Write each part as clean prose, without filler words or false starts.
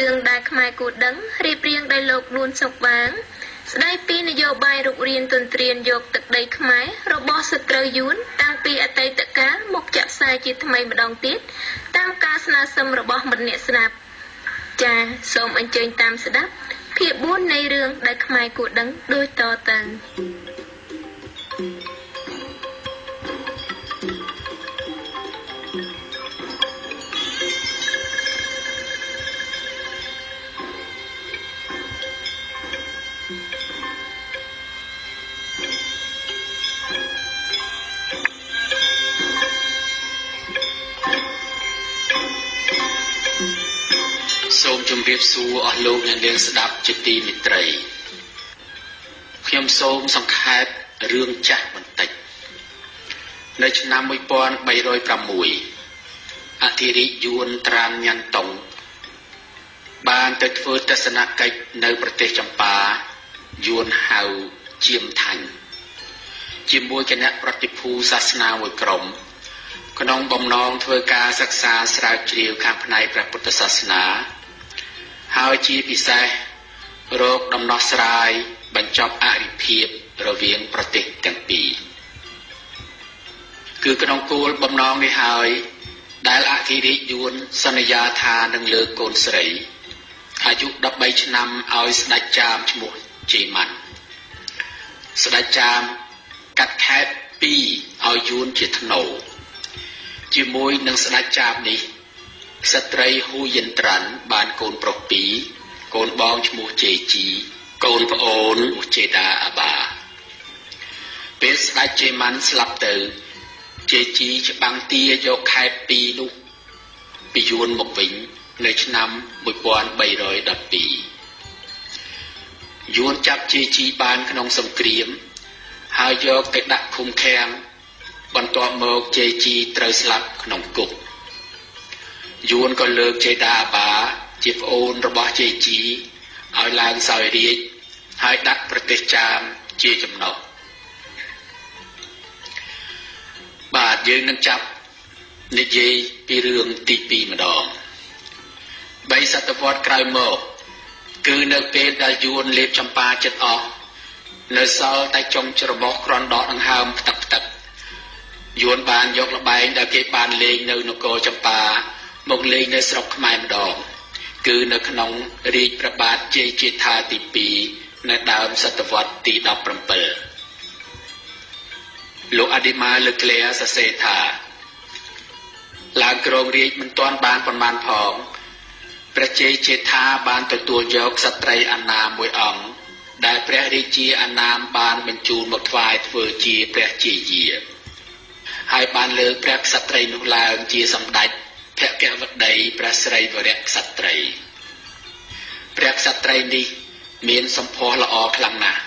រឿងដែលខ្មែរគួរដឹងរៀបរៀងដោយលោកនួនសុកវាងស្ដីពីនយោបាយរុករានទន្ទ្រានយកទឹកដីខ្មែររបស់សត្រូវយួនតាំងពីអតីតកាលមកចាក់ផ្សាយជាថ្មីម្ដងទៀតតាមការស្នើសុំរបស់មិត្តអ្នកស្ដាប់ចាសសូមអញ្ជើញតាមស្ដាប់ភាគ4នៃរឿងដែលខ្មែរគួរដឹងដូចតទៅសូមជម្រាបសួរអស់លោកអ្នកនាងស្ដាប់ជាទីមេត្រីខ្ញុំសូមសង្ខេបរឿងចាស់បន្តិចនៅឆ្នាំ1306អធិរាជយួនត្រាំញ៉ាន់តុងបានទៅធ្វើទស្សនកិច្ចនៅប្រទេសចម្ប៉ាយួនហៅជាមថាញ់ជាមួយគណៈប្រតិភូសាសនាមួយក្រុមក្នុងបំណងធ្វើការសិក្សាស្រាវជ្រាវខាងផ្នែកព្រះពុទ្ធសាសនាហើយជាពិសេសរកដំណោះស្រាយបញ្ចប់អរិភាពរវាងប្រទេសទាំងពីរគឺក្នុងគោលបំណងនេះហើយដែលអធិរាជយួនសន្យាថានឹងលើកកូនស្រីអាយុ13ឆ្នាំឲ្យស្ដេចចាមឈ្មោះជេម៉ាន់ស្ដេចចាមកាត់ខេត្ត2ឲ្យយួនជាធ្នូជាមួយនឹងស្ដេចចាមនេះស្ត្រីហ៊ូយិនត្រាន់បានកូនប្រុស2កូនបងឈ្មោះជេជីកូនប្អូនជេដាអាបាពេលស្ដេចជេម៉ាន់ស្លាប់ទៅជេជីច្បាំងទាយកខេត្ត2នោះពីយួនមកវិញនៅឆ្នាំ1312យួនចាប់ជេជីបានក្នុងសង្គ្រាមហើយយកទៅដាក់ឃុំឃាំងបន្ទាប់មកជេជីត្រូវស្លាប់ក្នុងគុកយួនក៏លើកជេដាអាបាជាប្អូនរបស់ជេជីឲ្យឡើងសោយរាជ្យហើយដាក់ប្រទេសចាមជាចំណុះបាទយើងនឹងចាប់និយាយពីរឿងទី2ម្ដង3សតវត្សក្រោយមកគឺនៅពេលដែលយួនលេបចម្ប៉ាចិត្តអស់នៅសល់តែចុងច្របល់ក្រនដកដង្ហើមផ្ទឹកយួនបានយកល្បែងដែលគេបានលេងនៅនគរចម្ប៉ាមកលេងនៅស្រុកខ្មែរម្ដងគឺនៅក្នុងរាជព្រះបាទជ័យជេដ្ឋាទី2នៅដើមសតវត្សទី17លោកអឌីម៉ាលើក្លែសរសេរថាឡើងគ្រងរាជមិនទាន់បានប៉ុន្មានផងព្រះជ័យជេដ្ឋាបានទទួលយកស្ត្រីអាណាមមួយអង្គដែលព្រះរាជាអាណាមបានបញ្ជូនមកថ្វាយធ្វើជាព្រះជាយាហើយបានលើកព្រះក្សត្រីនោះឡើងជាសម្ដេចភគវតីព្រះស្រីវរៈក្សត្រីព្រះក្សត្រីនេះមានសម្ផស្សល្អខ្លាំងណាស់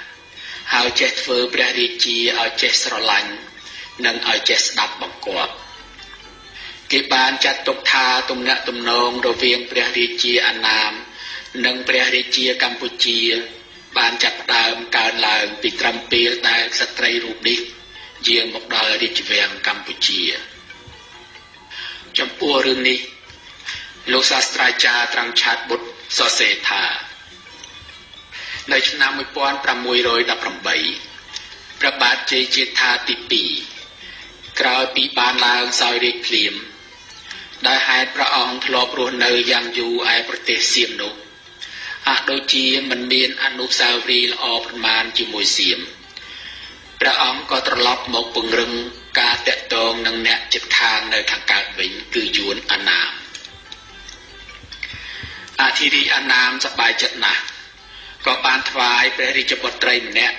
ហើយចេះធ្វើព្រះរាជាឲ្យចេះស្រឡាញ់និងឲ្យចេះស្ដាប់បង្គាប់គេបានចាត់ទុកថាទំនាក់ទំនងរវាងព្រះរាជាអាណាមនិងព្រះរាជាកម្ពុជាបានចាប់ផ្ដើមកើនឡើងពីត្រឹមពេលដែលក្សត្រីរូបនេះយាងមកដល់រាជវាំងកម្ពុជាចំពោះរឿងនេះលោកសាស្ត្រាចារ្យត្រង់ឆាតបុត្រសរសេរថានៅឆ្នាំ1618ព្រះបាទជ័យជេដ្ឋាទី2ក្រោយពីបានឡើងសោយរាជ្យភ្លាមដែលហេតុព្រះអង្គធ្លាប់រស់នៅយ៉ាងយូរឯប្រទេសសៀមនោះហាក់ដូចជាមិនមានអនុស្សាវរីយ៍ល្អប្រមាណជាមួយសៀមព្រះអង្គក៏ត្រឡប់មកពង្រឹងការតាក់ទងនឹងអ្នកជិតខាងនៅខាងកើតវិញគឺយួនអាណាមអធិរាជអាណាមសប្បាយចិត្តណាស់ក៏បានថ្វាយព្រះរាជបុត្រីម្នាក់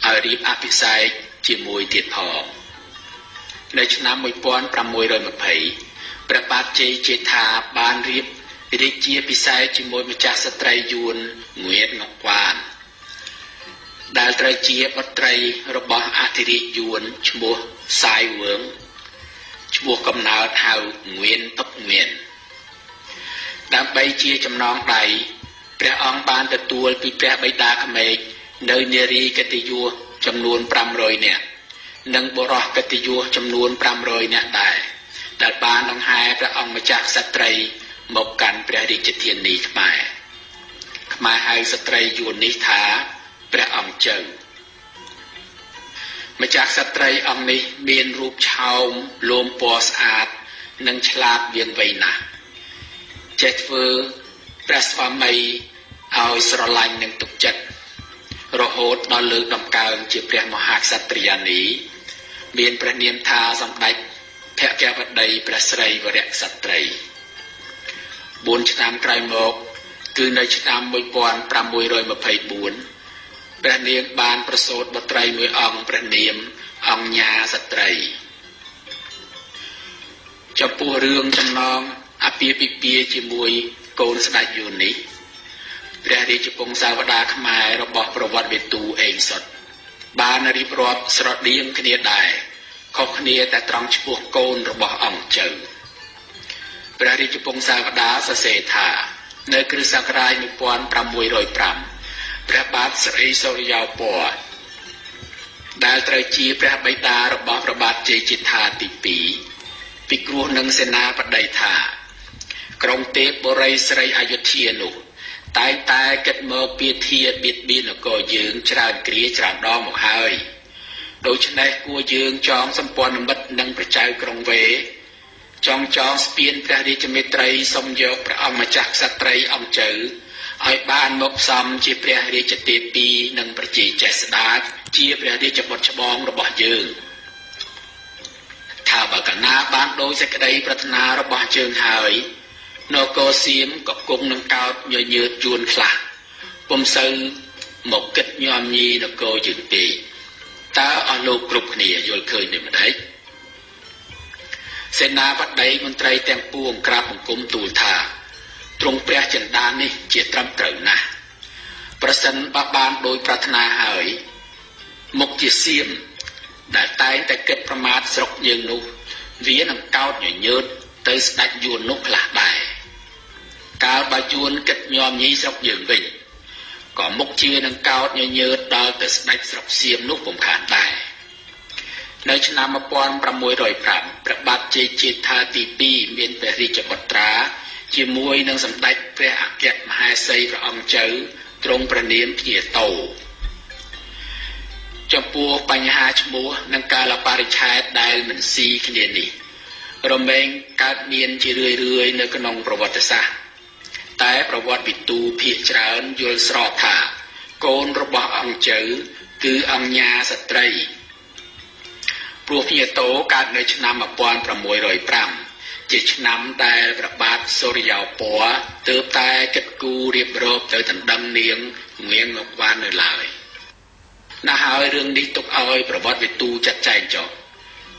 ឲ្យរៀបអភិសេកជាមួយទៀតផងនៅឆ្នាំ1620ព្រះបាទជ័យជេដ្ឋាបានរៀបរាជាភិសេកជាមួយម្ចាស់ស្ត្រីយួនងួនងកវ៉ានដែលត្រូវជាបុត្រីរបស់អធិរាជយួនឈ្មោះសាយវឿងឈ្មោះកំណើតហៅងួនតុកងួនដើម្បីជាចំណងដៃព្រះអង្គបានទទួលពីព្រះបិតាក្មេកនៅនារីកិត្តិយសចំនួន500នាក់និងបុរសកិត្តិយសចំនួន500នាក់ដែលបានដង្ហែព្រះអង្គម្ចាស់ក្សត្រី មកកាន់ព្រះរាជធានីខ្មែរហៅស្ត្រីយួននេះថាព្រះអង្គចៅម្ចាស់ស្ត្រីអង្គនេះមានរូបឆោមលោមពណ៌ស្អាតនិងឆ្លាតវាងវៃណាស់ចេះធ្វើព្រះស្វាមីឲ្យស្រឡាញ់និងទុកចិត្តរហូតដល់លើកតម្កើងជាព្រះមហាក្សត្រិយានីមានព្រះនាមថាសម្ដេចភក្ត្រវតីព្រះស្រីវរក្សត្រី4ឆ្នាំក្រោយមកគឺនៅឆ្នាំ1624ព្រះនាងបានប្រសូតបុត្រីមួយអង្គព្រះនាមអង្គញាស្ត្រីចំពោះរឿងចំណងអាពាហ៍ពិពាហ៍ជាមួយកូនស្ដេចយួននេះព្រះរាជពង្សាវតារខ្មែររបស់ប្រវត្តិវិទូអេងសុតបានរៀបរាប់ស្រដៀងគ្នាដែរខុសគ្នាតែត្រង់ឈ្មោះកូនរបស់អង្គចៅព្រះរាជពង្សាវតារសរសេរថានៅគ្រិស្តសករាជ1605ព្រះបាទស្រីសូរ្យោពណ៌ដែលត្រូវជាព្រះបិតារបស់ព្រះបាទជ័យជេដ្ឋាទី2ពិគ្រោះនឹងសេនាបតីថាក្រុងទេពបុរីស្រីអយុធ្យានោះតែងតែគិតមកពាធាបៀតបៀននគរយើងច្រើនគ្រាច្រើនដងមកហើយដូច្នេះគួរយើងចងសម្ព័ន្ធមិត្តនឹងប្រជាក្រុងវេចងស្ពានព្រះរាជមេត្រីសូមយកព្រះអង្គម្ចាស់ក្សត្រីអង្គចៅឲ្យបានមកផ្សំជាព្រះរាជទេពីនិងប្រជាចេស្តាចជាព្រះរាជបុត្រច្បងរបស់យើងថាបើកណាបានដោយសេចក្តីប្រាថ្នារបស់យើងហើយនគរសៀមក៏គង់នឹងកោតញញើតជួនខ្លះពុំសូវមកគិតញោមញីនគរយើងទេតើអស់លោកគ្រប់គ្នាយល់ឃើញដូចម្ដេចសេនាបតីមន្ត្រីទាំងពួងក្រាបបង្គំទូលថាទ្រង់ព្រះចិន្តានេះជាត្រឹមត្រូវណាស់ប្រសិនបើបានដោយប្រាថ្នាហើយមុខជាសៀមដែលតែងតែគិតប្រមាថស្រុកយើងនោះវានឹងកោតញញើតទៅស្ដេចយួននោះខ្លះដែរកាលបើយួនគិតញោមញីស្រុកយើងវិញក៏មុខជានឹងកោតញញើតដល់ទៅស្ដេចស្រុកសៀមនោះពុំខានដែរនៅឆ្នាំ1605ព្រះបាទជ័យជេដ្ឋាទី2មានព្រះរាជបុត្រាជាមួយនឹងសម្ដេចព្រះអគ្គមហេសីព្រះអង្គចៅទ្រង់ព្រះនាមភ្ញាតោចំពោះបញ្ហាឈ្មោះនិងកាលបរិច្ឆេទដែលមិនស៊ីគ្នានេះរមែងកើតមានជារឿយនៅក្នុងប្រវត្តិសាស្ត្រតែប្រវត្តិវិទូភាគច្រើនយល់ស្របថាកូនរបស់អង្គចៅគឺអង្គញាស្ត្រីព្រោះភ្ញាតោកើតនៅឆ្នាំ1605ជាឆ្នាំដែលព្រះបាទសូរ្យោពណ៌ទើបតែគិតគូររៀបរាប់ទៅដណ្ដឹងនាងងៀងមកបាននៅឡើយណាហើយរឿងនេះទុកឲ្យប្រវត្តិវិទូចាត់ចែងចុះ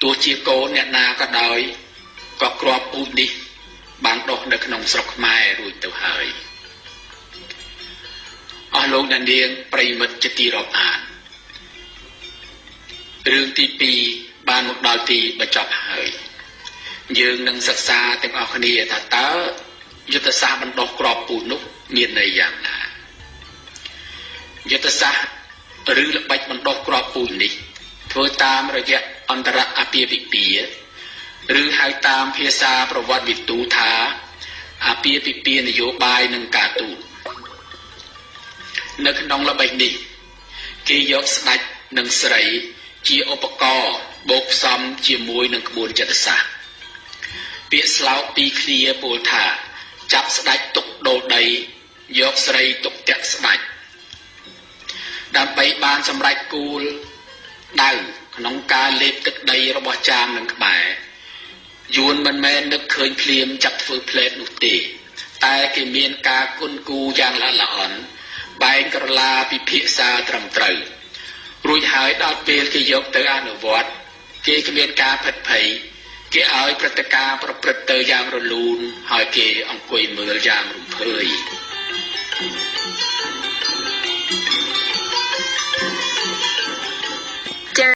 ទោះជាកូនអ្នកណាក៏ដោយក៏គ្រាប់ពូជនេះបានដុះនៅក្នុងស្រុកខ្មែររួចទៅហើយអស់លោកអ្នកនាងប្រិមិត្តជាទីរាប់អានរឿងទី2បានមកដល់ទីបញ្ចប់ហើយយើងនឹងសិក្សាទាំងអស់គ្នាថាតើយុទ្ធសាស្ត្របណ្ដុះគ្រាប់ពូជនោះមានន័យយ៉ាងណាយុទ្ធសាស្ត្រឬល្បិចបណ្ដុះគ្រាប់ពូជនេះធ្វើតាមរយៈអន្តរអាពាហ៍ពិពាហ៍ឬហៅតាមភាសាប្រវត្តិវិទូថាអាពាហ៍ពិពាហ៍នយោបាយនិងការទូតនៅក្នុងល្បិចនេះគេយកស្ដេចនិងស្រីជាឧបករណ៍បូកផ្សំជាមួយនឹងក្បួនចិត្តសាស្ត្រពាក្យស្លោកពីរឃ្លាពោលថាចាប់ស្ដេចទុកដូលដីយកស្រីទុកតាក់ស្ដេចដើម្បីបានសម្រេចគោលដៅក្នុងការលេបទឹកដីរបស់ចាមនិងខ្មែរយួនមិនមែននឹកឃើញភ្លាមចាប់ធ្វើផ្លេតនោះទេតែគេមានការគុនគូយ៉ាងល្អិតល្អន់បែងក្រឡាពិភាក្សាត្រឹមត្រូវរួចហើយដល់ពេលគេយកទៅអនុវត្តគេគ្មានការភិតភ័យគេឲ្យព្រឹត្តិការណ៍ប្រព្រឹត្តទៅយ៉ាងរលូនហើយគេអង្គុយមើលយ៉ាងរំភើយ